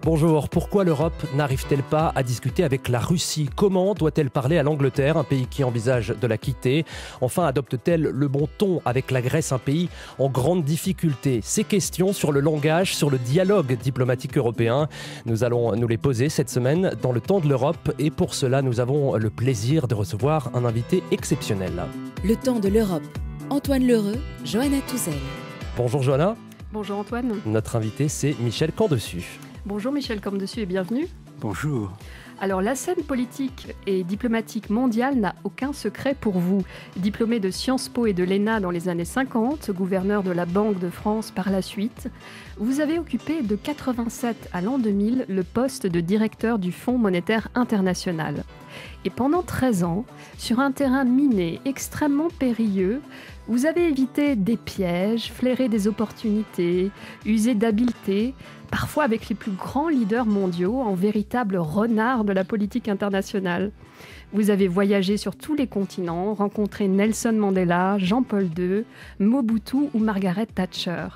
Bonjour, pourquoi l'Europe n'arrive-t-elle pas à discuter avec la Russie? Comment doit-elle parler à l'Angleterre, un pays qui envisage de la quitter? Enfin, adopte-t-elle le bon ton avec la Grèce, un pays en grande difficulté? Ces questions sur le langage, sur le dialogue diplomatique européen, nous allons nous les poser cette semaine dans le temps de l'Europe et pour cela, nous avons le plaisir de recevoir un invité exceptionnel. Le temps de l'Europe. Antoine Lereux, Johanna Touzel. Bonjour Johanna. Bonjour Antoine. Notre invité, c'est Michel Camdessus. Bonjour Michel Camdessus et bienvenue. Bonjour. Alors la scène politique et diplomatique mondiale n'a aucun secret pour vous. Diplômé de Sciences Po et de l'ENA dans les années 50, gouverneur de la Banque de France par la suite, vous avez occupé de 87 à l'an 2000 le poste de directeur du Fonds monétaire international. Et pendant 13 ans, sur un terrain miné extrêmement périlleux, vous avez évité des pièges, flairé des opportunités, usé d'habileté, parfois avec les plus grands leaders mondiaux, en véritables renards de la politique internationale. Vous avez voyagé sur tous les continents, rencontré Nelson Mandela, Jean-Paul II, Mobutu ou Margaret Thatcher.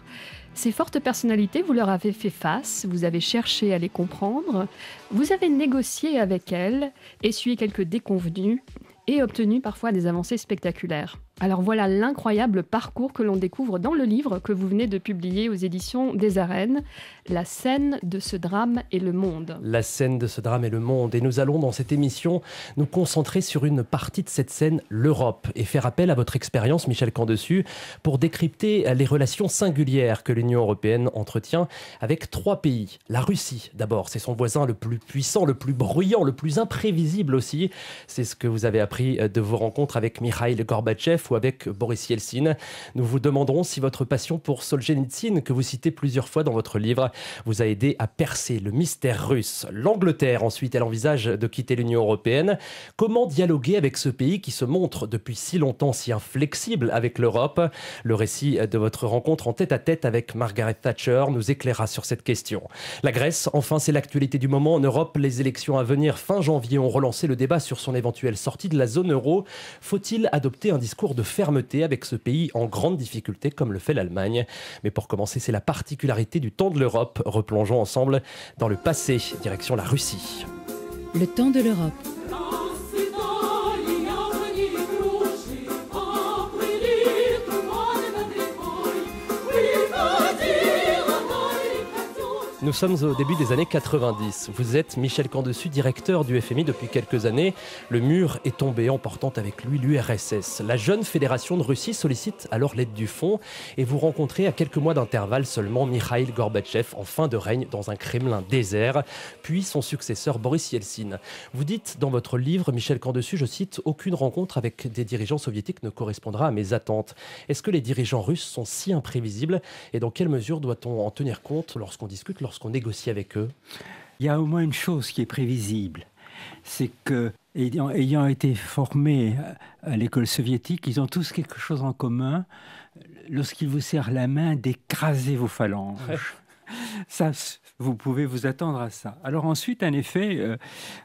Ces fortes personnalités, vous leur avez fait face, vous avez cherché à les comprendre, vous avez négocié avec elles, essuyé quelques déconvenues et obtenu parfois des avancées spectaculaires. Alors voilà l'incroyable parcours que l'on découvre dans le livre que vous venez de publier aux éditions des Arènes, La scène de ce drame et le monde. La scène de ce drame et le monde. Et nous allons dans cette émission nous concentrer sur une partie de cette scène, l'Europe, et faire appel à votre expérience, Michel Camdessus, pour décrypter les relations singulières que l'Union européenne entretient avec trois pays. La Russie, d'abord, c'est son voisin le plus puissant, le plus bruyant, le plus imprévisible aussi. C'est ce que vous avez appris de vos rencontres avec Mikhaïl Gorbatchev ou avec Boris Yeltsin. Nous vous demanderons si votre passion pour Solzhenitsyn, que vous citez plusieurs fois dans votre livre, vous a aidé à percer le mystère russe. L'Angleterre, ensuite, elle envisage de quitter l'Union européenne. Comment dialoguer avec ce pays qui se montre depuis si longtemps si inflexible avec l'Europe? Le récit de votre rencontre en tête-à-tête avec Margaret Thatcher nous éclairera sur cette question. La Grèce, enfin, c'est l'actualité du moment en Europe. Les élections à venir fin janvier ont relancé le débat sur son éventuelle sortie de la zone euro. Faut-il adopter un discours de fermeté avec ce pays en grande difficulté comme le fait l'Allemagne? Mais pour commencer, c'est la particularité du temps de l'Europe. Replongeons ensemble dans le passé, direction la Russie. Le temps de l'Europe. Nous sommes au début des années 90. Vous êtes Michel Camdessus, directeur du FMI depuis quelques années. Le mur est tombé, emportant avec lui l'URSS. La jeune fédération de Russie sollicite alors l'aide du fonds et vous rencontrez à quelques mois d'intervalle seulement Mikhaïl Gorbatchev en fin de règne dans un Kremlin désert, puis son successeur Boris Yeltsin. Vous dites dans votre livre, Michel Camdessus, je cite, « Aucune rencontre avec des dirigeants soviétiques ne correspondra à mes attentes ». Est-ce que les dirigeants russes sont si imprévisibles et dans quelle mesure doit-on en tenir compte lorsqu'on discute, lorsqu'on négocie avec eux? Il y a au moins une chose qui est prévisible, c'est que, ayant été formés à l'école soviétique, ils ont tous quelque chose en commun, lorsqu'ils vous serrent la main, d'écraser vos phalanges. Ça, vous pouvez vous attendre à ça. Alors ensuite, en effet,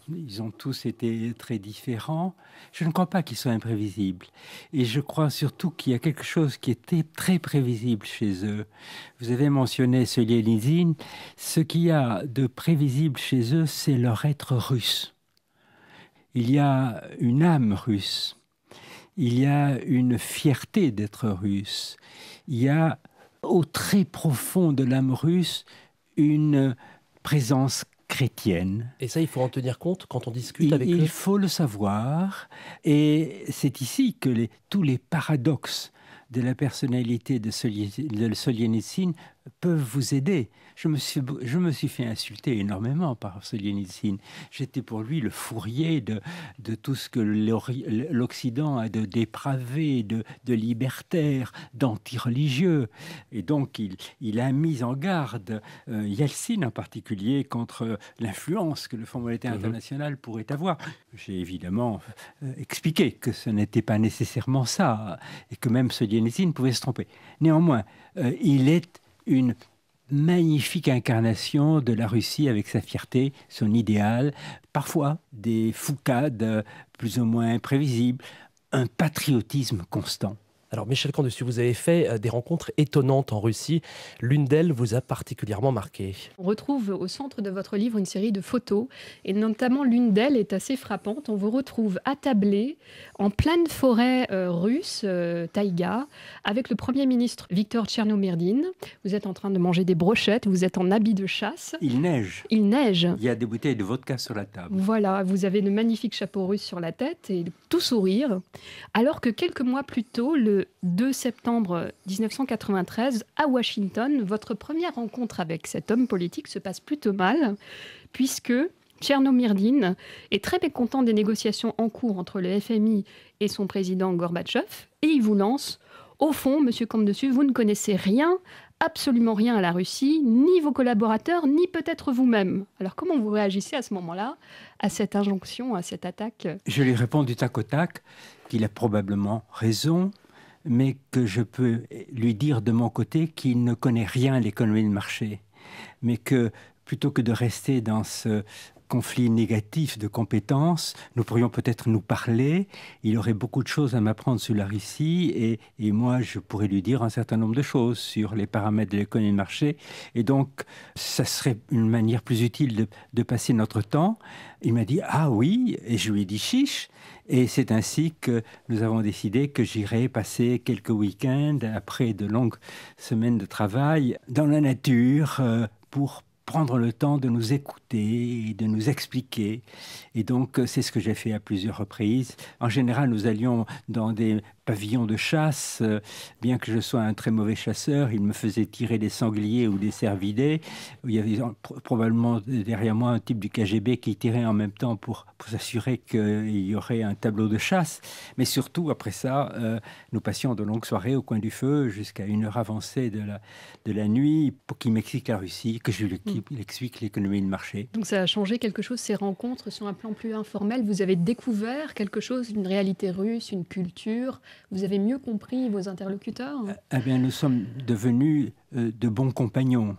ils ont tous été très différents. Je ne crois pas qu'ils soient imprévisibles. Et je crois surtout qu'il y a quelque chose qui était très prévisible chez eux. Vous avez mentionné Solzhenitsyn. Ce qu'il y a de prévisible chez eux, c'est leur être russe. Il y a une âme russe. Il y a une fierté d'être russe. Il y a au très profond de l'âme russe, une présence chrétienne. Et ça, il faut en tenir compte quand on discute avec eux? Il faut le savoir. Et c'est ici que tous les paradoxes de la personnalité de Solzhenitsyn peuvent vous aider. Je me suis fait insulter énormément par Solzhenitsyn. J'étais pour lui le fourrier de tout ce que l'Occident a de dépravé, de libertaire, d'anti-religieux. Et donc, il a mis en garde Yeltsin en particulier contre l'influence que le Fonds monétaire international pourrait avoir. J'ai évidemment expliqué que ce n'était pas nécessairement ça et que même Solzhenitsyn pouvait se tromper. Néanmoins, il est une magnifique incarnation de la Russie avec sa fierté, son idéal, parfois des foucades plus ou moins imprévisibles, un patriotisme constant. Alors Michel Camdessus, vous avez fait des rencontres étonnantes en Russie. L'une d'elles vous a particulièrement marqué. On retrouve au centre de votre livre une série de photos, et notamment l'une d'elles est assez frappante. On vous retrouve attablé en pleine forêt russe, taïga, avec le Premier ministre Viktor Tchernomyrdine. Vous êtes en train de manger des brochettes, vous êtes en habit de chasse. Il neige. Il neige. Il y a des bouteilles de vodka sur la table. Voilà, vous avez de magnifiques chapeaux russes sur la tête et tout sourire. Alors que quelques mois plus tôt, le 2 septembre 1993, à Washington, votre première rencontre avec cet homme politique se passe plutôt mal, puisque Tchernomyrdine est très mécontent des négociations en cours entre le FMI et son président Gorbatchev, et il vous lance « Au fond, monsieur Camdessus, vous ne connaissez rien, absolument rien à la Russie, ni vos collaborateurs, ni peut-être vous-même. » Alors comment vous réagissez à ce moment-là, à cette injonction, à cette attaque ? Je lui réponds du tac au tac qu'il a probablement raison, mais que je peux lui dire de mon côté qu'il ne connaît rien à l'économie de marché, mais que plutôt que de rester dans ce conflit négatif de compétences, nous pourrions peut-être nous parler. Il aurait beaucoup de choses à m'apprendre sur la Russie et moi, je pourrais lui dire un certain nombre de choses sur les paramètres de l'économie de marché. Et donc, ça serait une manière plus utile de passer notre temps. Il m'a dit « Ah oui !» et je lui ai dit « Chiche !» Et c'est ainsi que nous avons décidé que j'irais passer quelques week-ends après de longues semaines de travail dans la nature pour prendre le temps de nous écouter et de nous expliquer. Et donc, c'est ce que j'ai fait à plusieurs reprises. En général, nous allions dans des pavillons de chasse. Bien que je sois un très mauvais chasseur, il me faisait tirer des sangliers ou des cervidés. Il y avait probablement derrière moi un type du KGB qui tirait en même temps pour s'assurer qu'il y aurait un tableau de chasse. Mais surtout, après ça, nous passions de longues soirées au coin du feu jusqu'à une heure avancée de la nuit pour qu'il m'explique la Russie, que je lui explique l'économie de marché. Donc ça a changé quelque chose, ces rencontres sur un plan plus informel. Vous avez découvert quelque chose, une réalité russe, une culture. Vous avez mieux compris vos interlocuteurs ? Eh bien, nous sommes devenus de bons compagnons,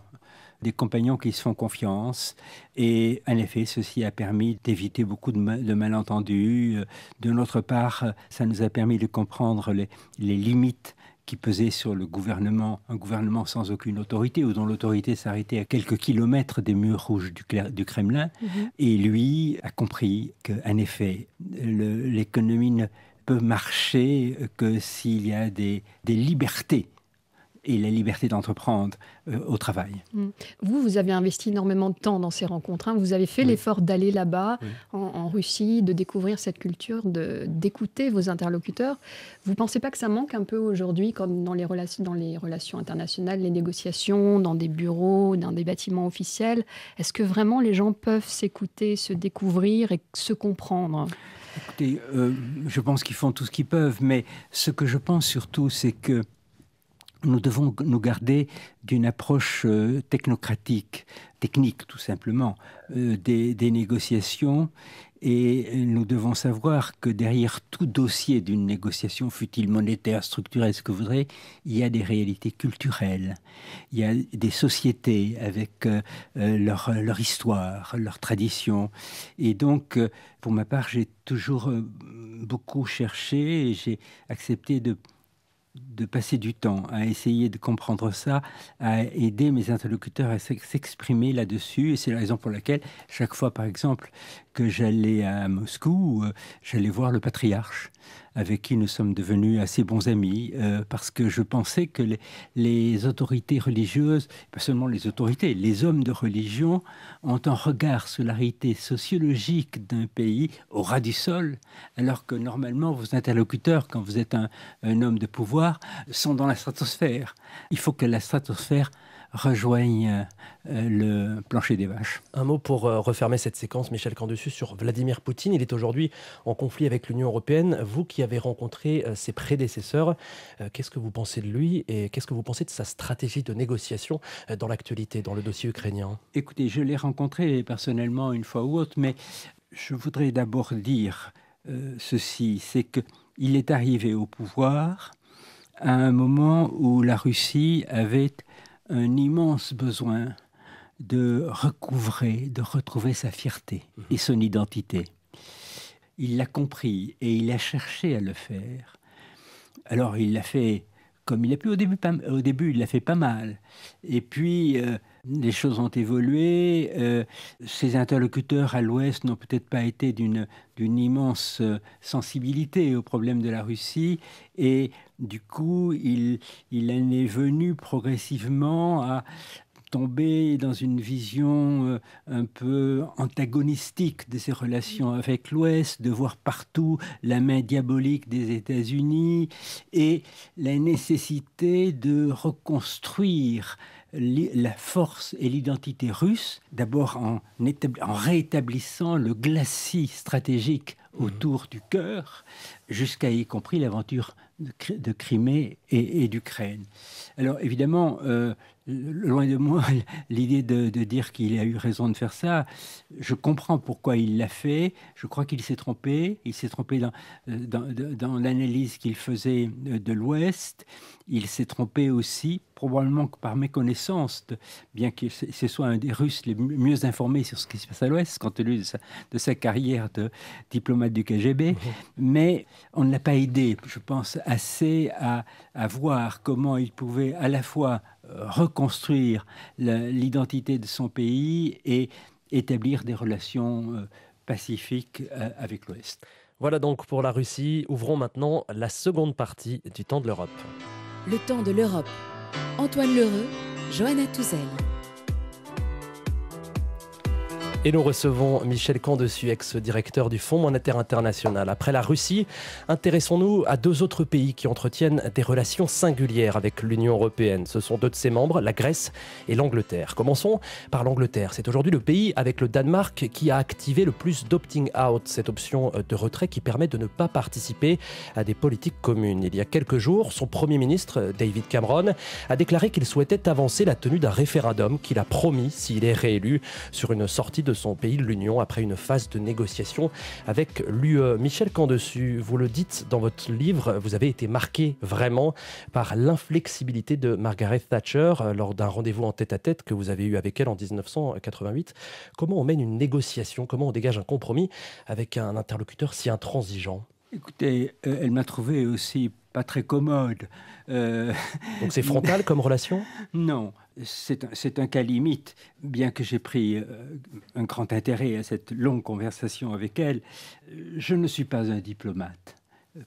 des compagnons qui se font confiance. Et en effet, ceci a permis d'éviter beaucoup de malentendus. De notre part, ça nous a permis de comprendre les limites qui pesait sur le gouvernement, un gouvernement sans aucune autorité, ou dont l'autorité s'arrêtait à quelques kilomètres des murs rouges du Kremlin. Et lui a compris qu'en effet, l'économie ne peut marcher que s'il y a des libertés, et la liberté d'entreprendre au travail. Vous avez investi énormément de temps dans ces rencontres. Vous avez fait l'effort d'aller là-bas, en Russie, de découvrir cette culture, d'écouter vos interlocuteurs. Vous ne pensez pas que ça manque un peu aujourd'hui, comme dans les relations internationales, les négociations, dans des bureaux, dans des bâtiments officiels ? Est-ce que vraiment les gens peuvent s'écouter, se découvrir et se comprendre ? Écoutez, je pense qu'ils font tout ce qu'ils peuvent, mais ce que je pense surtout, c'est que nous devons nous garder d'une approche technocratique, technique tout simplement, des négociations. Et nous devons savoir que derrière tout dossier d'une négociation, fût-il monétaire, structurelle, ce que vous voudrez, il y a des réalités culturelles. Il y a des sociétés avec leur histoire, leur tradition. Et donc, pour ma part, j'ai toujours beaucoup cherché et j'ai accepté de passer du temps à essayer de comprendre ça, à aider mes interlocuteurs à s'exprimer là-dessus. Et c'est la raison pour laquelle, chaque fois, par exemple, que j'allais à Moscou, j'allais voir le patriarche, avec qui nous sommes devenus assez bons amis, parce que je pensais que les autorités religieuses, pas seulement les autorités, les hommes de religion, ont un regard sur la réalité sociologique d'un pays au ras du sol, alors que normalement, vos interlocuteurs, quand vous êtes un homme de pouvoir, sont dans la stratosphère. Il faut que la stratosphère rejoignent le plancher des vaches. Un mot pour refermer cette séquence, Michel Camdessus, sur Vladimir Poutine. Il est aujourd'hui en conflit avec l'Union européenne. Vous qui avez rencontré ses prédécesseurs, qu'est-ce que vous pensez de lui et qu'est-ce que vous pensez de sa stratégie de négociation dans l'actualité, dans le dossier ukrainien ? Écoutez, je l'ai rencontré personnellement une fois ou autre, mais je voudrais d'abord dire ceci, c'est qu'il est arrivé au pouvoir à un moment où la Russie avait un immense besoin de recouvrer, de retrouver sa fierté et son identité. Il l'a compris et il a cherché à le faire. Alors il l'a fait comme il a pu au début, il l'a fait pas mal. Et puis, les choses ont évolué. Ses interlocuteurs à l'Ouest n'ont peut-être pas été d'une immense sensibilité aux problèmes de la Russie. Et du coup, il en est venu progressivement à tomber dans une vision un peu antagonistique de ses relations avec l'Ouest, de voir partout la main diabolique des États-Unis et la nécessité de reconstruire la force et l'identité russe, d'abord en réétablissant le glacis stratégique autour du cœur, jusqu'à y compris l'aventure de Crimée et d'Ukraine. Alors évidemment, loin de moi l'idée de dire qu'il a eu raison de faire ça. Je comprends pourquoi il l'a fait. Je crois qu'il s'est trompé. Il s'est trompé dans l'analyse qu'il faisait de l'Ouest. Il s'est trompé aussi, probablement que par méconnaissance, bien que ce soit un des Russes les mieux informés sur ce qui se passe à l'Ouest, compte tenu de sa carrière de diplomate du KGB. Mais on ne l'a pas aidé, je pense, assez à voir comment il pouvait à la fois reconstruire l'identité de son pays et établir des relations pacifiques avec l'Ouest. Voilà donc pour la Russie. Ouvrons maintenant la seconde partie du Temps de l'Europe. Le Temps de l'Europe. Antoine Lheureux, Johanna Touzel. Et nous recevons Michel Camdessus, ex-directeur du Fonds monétaire international. Après la Russie, intéressons-nous à deux autres pays qui entretiennent des relations singulières avec l'Union européenne. Ce sont deux de ses membres, la Grèce et l'Angleterre. Commençons par l'Angleterre. C'est aujourd'hui le pays avec le Danemark qui a activé le plus d'opting out, cette option de retrait qui permet de ne pas participer à des politiques communes. Il y a quelques jours, son Premier ministre, David Cameron, a déclaré qu'il souhaitait avancer la tenue d'un référendum qu'il a promis, s'il est réélu, sur une sortie de son pays de l'Union après une phase de négociation avec l'UE. Michel Camdessus, vous le dites dans votre livre, vous avez été marqué vraiment par l'inflexibilité de Margaret Thatcher lors d'un rendez-vous en tête-à-tête que vous avez eu avec elle en 1988. Comment on mène une négociation, comment on dégage un compromis avec un interlocuteur si intransigeant ? Écoutez, elle m'a trouvé aussi pas très commode. Donc c'est frontal comme relation ? Non, c'est un cas limite. Bien que j'ai pris un grand intérêt à cette longue conversation avec elle, je ne suis pas un diplomate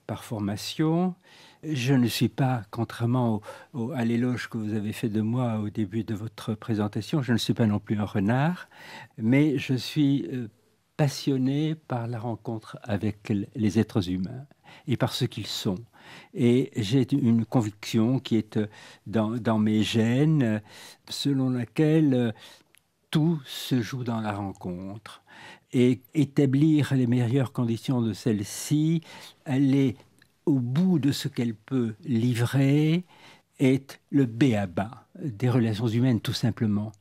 par formation. Je ne suis pas, contrairement à l'éloge que vous avez fait de moi au début de votre présentation, je ne suis pas non plus un renard, mais je suis passionné par la rencontre avec les êtres humains et par ce qu'ils sont. Et j'ai une conviction qui est dans mes gènes, selon laquelle tout se joue dans la rencontre. Et établir les meilleures conditions de celle-ci, aller au bout de ce qu'elle peut livrer, est le b.a.-ba des relations humaines, tout simplement.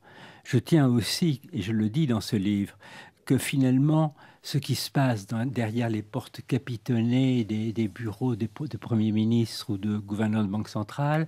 Je tiens aussi, et je le dis dans ce livre, que finalement, ce qui se passe derrière les portes capitonnées des bureaux de premiers ministres ou de gouverneurs de banque centrale,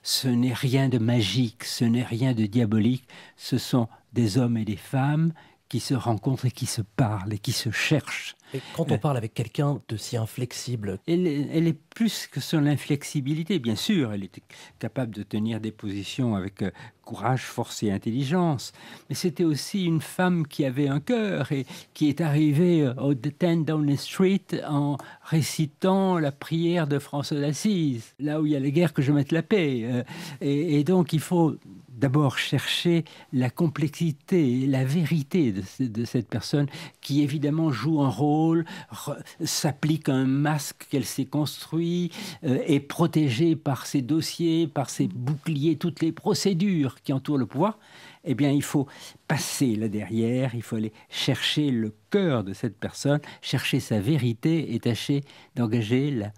ce n'est rien de magique, ce n'est rien de diabolique, ce sont des hommes et des femmes qui se rencontrent et qui se parlent et qui se cherchent. Et quand on parle avec quelqu'un de si inflexible... Elle est plus que sur l'inflexibilité, bien sûr. Elle était capable de tenir des positions avec courage, force et intelligence. Mais c'était aussi une femme qui avait un cœur et qui est arrivée au 10 Downing Street en récitant la prière de François d'Assise. Là où il y a la guerre, que je mette la paix. Et donc, il faut d'abord chercher la complexité, la vérité de cette personne qui évidemment joue un rôle, s'applique un masque qu'elle s'est construit, est protégée par ses dossiers, par ses boucliers, toutes les procédures qui entourent le pouvoir. Eh bien, il faut passer là derrière, il faut aller chercher le cœur de cette personne, chercher sa vérité et tâcher d'engager la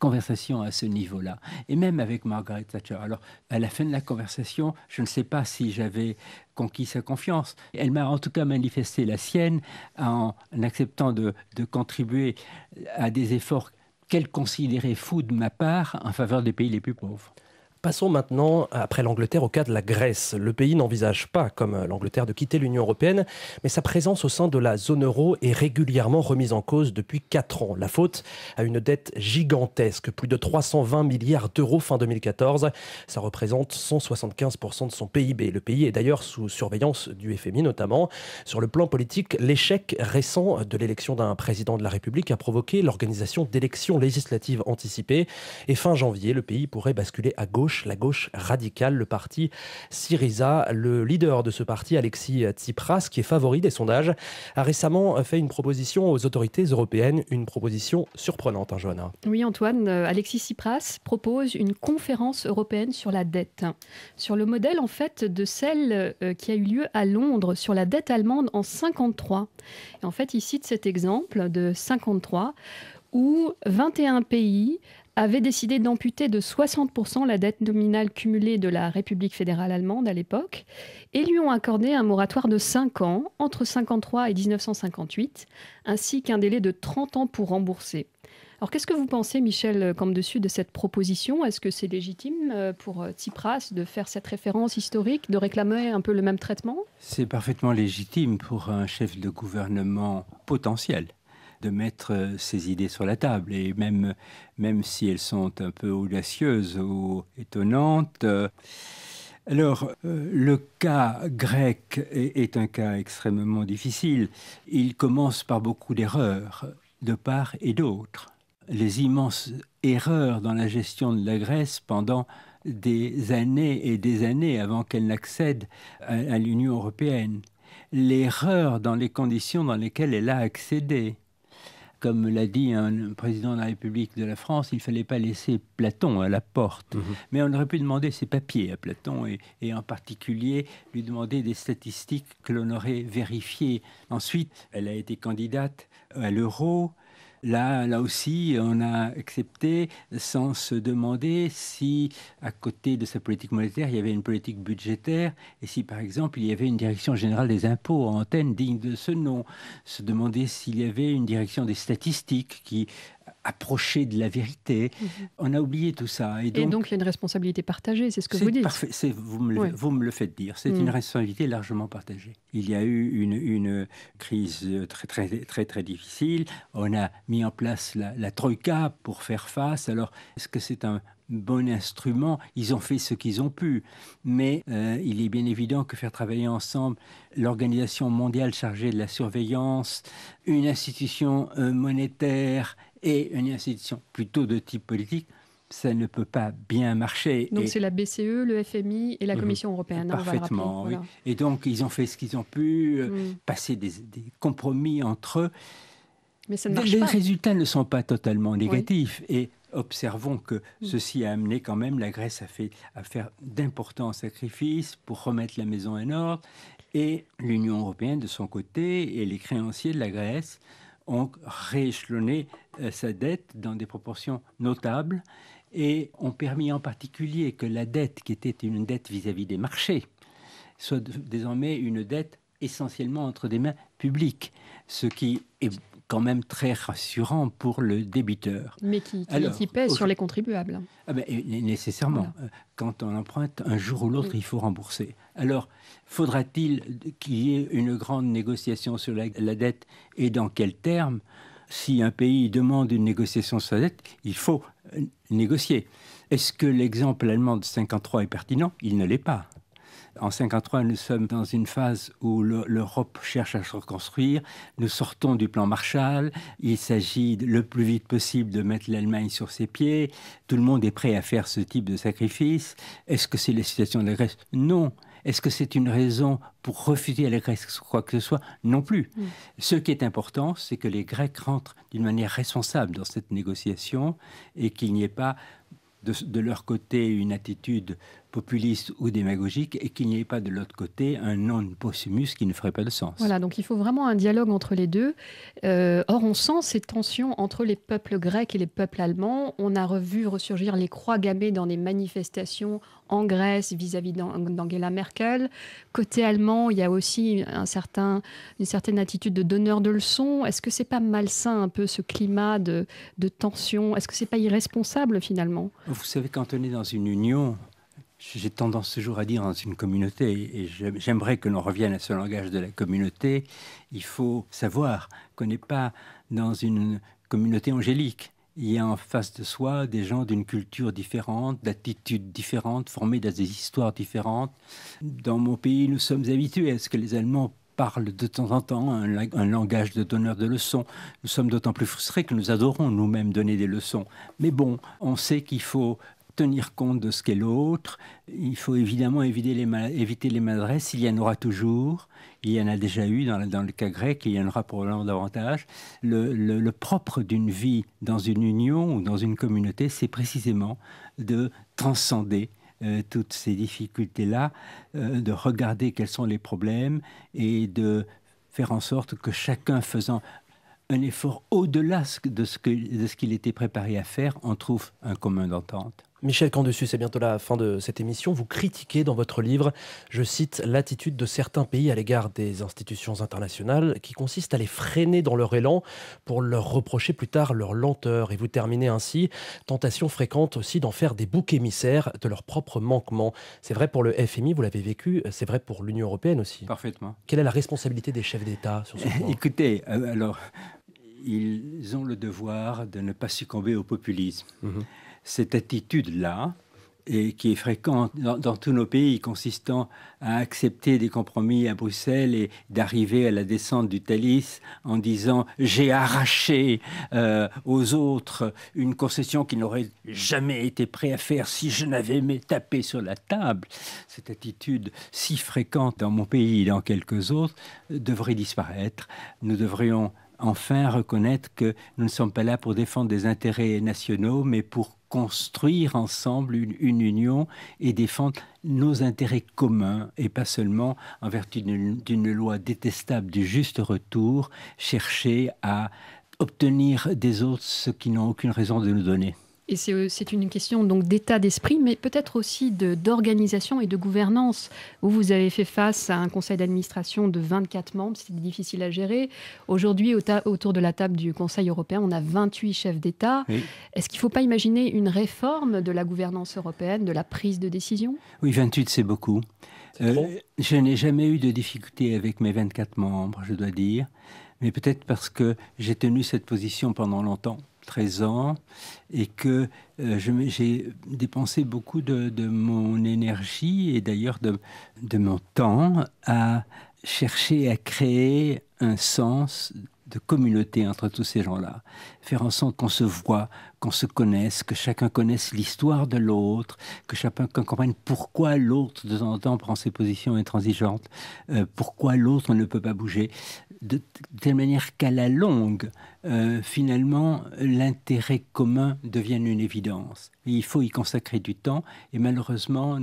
conversation à ce niveau-là. Et même avec Margaret Thatcher. Alors, à la fin de la conversation, je ne sais pas si j'avais conquis sa confiance. Elle m'a en tout cas manifesté la sienne en acceptant de contribuer à des efforts qu'elle considérait fous de ma part en faveur des pays les plus pauvres. Passons maintenant, après l'Angleterre, au cas de la Grèce. Le pays n'envisage pas, comme l'Angleterre, de quitter l'Union européenne, mais sa présence au sein de la zone euro est régulièrement remise en cause depuis 4 ans. La faute à une dette gigantesque, plus de 320 milliards d'euros fin 2014. Ça représente 175% de son PIB. Le pays est d'ailleurs sous surveillance du FMI notamment. Sur le plan politique, l'échec récent de l'élection d'un président de la République a provoqué l'organisation d'élections législatives anticipées. Et fin janvier, le pays pourrait basculer à gauche, la gauche radicale, le parti Syriza. Le leader de ce parti, Alexis Tsipras, qui est favori des sondages, a récemment fait une proposition aux autorités européennes, une proposition surprenante, hein, Johanna. Oui, Antoine, Alexis Tsipras propose une conférence européenne sur la dette, sur le modèle en fait de celle qui a eu lieu à Londres sur la dette allemande en 1953. Et en fait, il cite cet exemple de 1953 où 21 pays avait décidé d'amputer de 60% la dette nominale cumulée de la République fédérale allemande à l'époque et lui ont accordé un moratoire de 5 ans entre 1953 et 1958, ainsi qu'un délai de 30 ans pour rembourser. Alors qu'est-ce que vous pensez, Michel Camdessus, de cette proposition ? Est-ce que c'est légitime pour Tsipras de faire cette référence historique, de réclamer un peu le même traitement ? C'est parfaitement légitime pour un chef de gouvernement potentiel de mettre ses idées sur la table, et même si elles sont un peu audacieuses ou étonnantes. Alors, le cas grec est un cas extrêmement difficile. Il commence par beaucoup d'erreurs, de part et d'autre. Les immenses erreurs dans la gestion de la Grèce pendant des années et des années avant qu'elle n'accède à l'Union européenne. L'erreur dans les conditions dans lesquelles elle a accédé. Comme l'a dit un président de la République de la France, il ne fallait pas laisser Platon à la porte. Mais on aurait pu demander ses papiers à Platon et en particulier lui demander des statistiques que l'on aurait vérifiées. Ensuite, elle a été candidate à l'euro. Là aussi, on a accepté sans se demander si, à côté de sa politique monétaire, il y avait une politique budgétaire et si, par exemple, il y avait une direction générale des impôts en antenne digne de ce nom. Se demander s'il y avait une direction des statistiques qui approchait de la vérité. On a oublié tout ça. Et donc, il y a une responsabilité partagée, c'est ce que vous dites. Parfait. Vous me le faites dire. C'est une responsabilité largement partagée. Il y a eu une crise très difficile. On a mis en place la Troïka pour faire face. Alors, est-ce que c'est un bon instrument? Ils ont fait ce qu'ils ont pu. Mais il est bien évident que faire travailler ensemble l'Organisation mondiale chargée de la surveillance, une institution monétaire et une institution plutôt de type politique, ça ne peut pas bien marcher. Donc c'est la BCE, le FMI et la Commission européenne. Parfaitement, on va le rappeler, oui. voilà. Et donc ils ont fait ce qu'ils ont pu, passer des compromis entre eux. Mais ça ne marche Les pas. résultats ne sont pas totalement négatifs. Oui. Et observons que ceci a amené quand même la Grèce à faire d'importants sacrifices pour remettre la maison en ordre. Et l'Union européenne, de son côté, et les créanciers de la Grèce ont rééchelonné sa dette dans des proportions notables et ont permis en particulier que la dette, qui était une dette vis-à-vis des marchés, soit désormais une dette essentiellement entre des mains publiques, ce qui est quand même très rassurant pour le débiteur. Mais qui pèse sur les contribuables. Nécessairement. Voilà. Quand on emprunte, un jour ou l'autre, il faut rembourser. Alors, faudra-t-il qu'il y ait une grande négociation sur la dette et dans quels termes? Si un pays demande une négociation sur la dette, il faut négocier. Est-ce que l'exemple allemand de 1953 est pertinent? Il ne l'est pas. En 1953, nous sommes dans une phase où l'Europe cherche à se reconstruire. Nous sortons du plan Marshall. Il s'agit le plus vite possible de mettre l'Allemagne sur ses pieds. Tout le monde est prêt à faire ce type de sacrifice. Est-ce que c'est la situation de la Grèce? Non. Est-ce que c'est une raison pour refuser à la Grèce quoi que ce soit? Non plus. Ce qui est important, c'est que les Grecs rentrent d'une manière responsable dans cette négociation et qu'il n'y ait pas de leur côté une attitude populiste ou démagogique et qu'il n'y ait pas de l'autre côté un non possumus qui ne ferait pas de sens. Voilà, donc il faut vraiment un dialogue entre les deux. Or, on sent ces tensions entre les peuples grecs et les peuples allemands. On a revu ressurgir les croix gammées dans des manifestations en Grèce vis-à-vis d'Angela Merkel. Côté allemand, il y a aussi une certaine attitude de donneur de leçons. Est-ce que c'est pas malsain un peu ce climat de tension? Est-ce que c'est pas irresponsable finalement? Vous savez, quand on est dans une union, J'ai tendance toujours à dire dans une communauté, et j'aimerais que l'on revienne à ce langage de la communauté, il faut savoir qu'on n'est pas dans une communauté angélique. Il y a en face de soi des gens d'une culture différente, d'attitudes différentes, formés dans des histoires différentes. Dans mon pays, nous sommes habitués à ce que les Allemands parlent de temps en temps un langage de donneur de leçons. Nous sommes d'autant plus frustrés que nous adorons nous-mêmes donner des leçons. Mais bon, on sait qu'il faut tenir compte de ce qu'est l'autre. Il faut évidemment éviter les maladresses. Il y en aura toujours. Il y en a déjà eu dans le cas grec, et il y en aura probablement davantage. Le propre d'une vie dans une union ou dans une communauté, c'est précisément de transcender toutes ces difficultés-là, de regarder quels sont les problèmes et de faire en sorte que chacun faisant un effort au-delà de ce qu'il était préparé à faire, on trouve un commun d'entente. Michel Camdessus, c'est bientôt la fin de cette émission. Vous critiquez dans votre livre, je cite, l'attitude de certains pays à l'égard des institutions internationales qui consiste à les freiner dans leur élan pour leur reprocher plus tard leur lenteur. Et vous terminez ainsi, tentation fréquente aussi d'en faire des boucs émissaires de leurs propres manquements. C'est vrai pour le FMI, vous l'avez vécu, c'est vrai pour l'Union européenne aussi. Parfaitement. Quelle est la responsabilité des chefs d'État sur ce point ? Écoutez, alors, ils ont le devoir de ne pas succomber au populisme. Cette attitude-là, et qui est fréquente dans tous nos pays, consistant à accepter des compromis à Bruxelles et d'arriver à la descente du Thalys en disant « j'ai arraché aux autres une concession qu'ils n'auraient jamais été prêts à faire si je n'avais jamais tapé sur la table ». Cette attitude si fréquente dans mon pays et dans quelques autres devrait disparaître. Nous devrions enfin reconnaître que nous ne sommes pas là pour défendre des intérêts nationaux, mais pour construire ensemble une union et défendre nos intérêts communs, et pas seulement, en vertu d'une loi détestable du juste retour, chercher à obtenir des autres ce qu'ils n'ont aucune raison de nous donner. Et c'est une question donc d'état d'esprit, mais peut-être aussi d'organisation et de gouvernance. Vous avez fait face à un conseil d'administration de 24 membres, c'était difficile à gérer. Aujourd'hui, autour de la table du Conseil européen, on a 28 chefs d'État. Oui. Est-ce qu'il ne faut pas imaginer une réforme de la gouvernance européenne, de la prise de décision ? Oui, 28, c'est beaucoup. Je n'ai jamais eu de difficulté avec mes 24 membres, je dois dire, mais peut-être parce que j'ai tenu cette position pendant longtemps. 13 ans, et que j'ai dépensé beaucoup de mon énergie et d'ailleurs de mon temps à chercher à créer un sens de communauté entre tous ces gens-là. Faire en sorte qu'on se voit, qu'on se connaisse, que chacun connaisse l'histoire de l'autre, que chacun comprenne pourquoi l'autre, de temps en temps, prend ses positions intransigeantes, pourquoi l'autre ne peut pas bouger, de telle manière qu'à la longue, finalement, l'intérêt commun devienne une évidence. Et il faut y consacrer du temps, et malheureusement,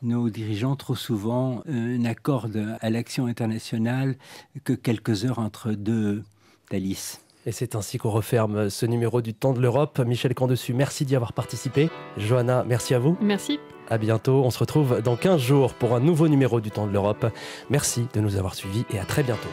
nos dirigeants, trop souvent, n'accordent à l'action internationale que quelques heures entre deux Thalys. Et c'est ainsi qu'on referme ce numéro du Temps de l'Europe. Michel Camdessus, merci d'y avoir participé. Johanna, merci à vous. Merci. À bientôt. On se retrouve dans 15 jours pour un nouveau numéro du Temps de l'Europe. Merci de nous avoir suivis et à très bientôt.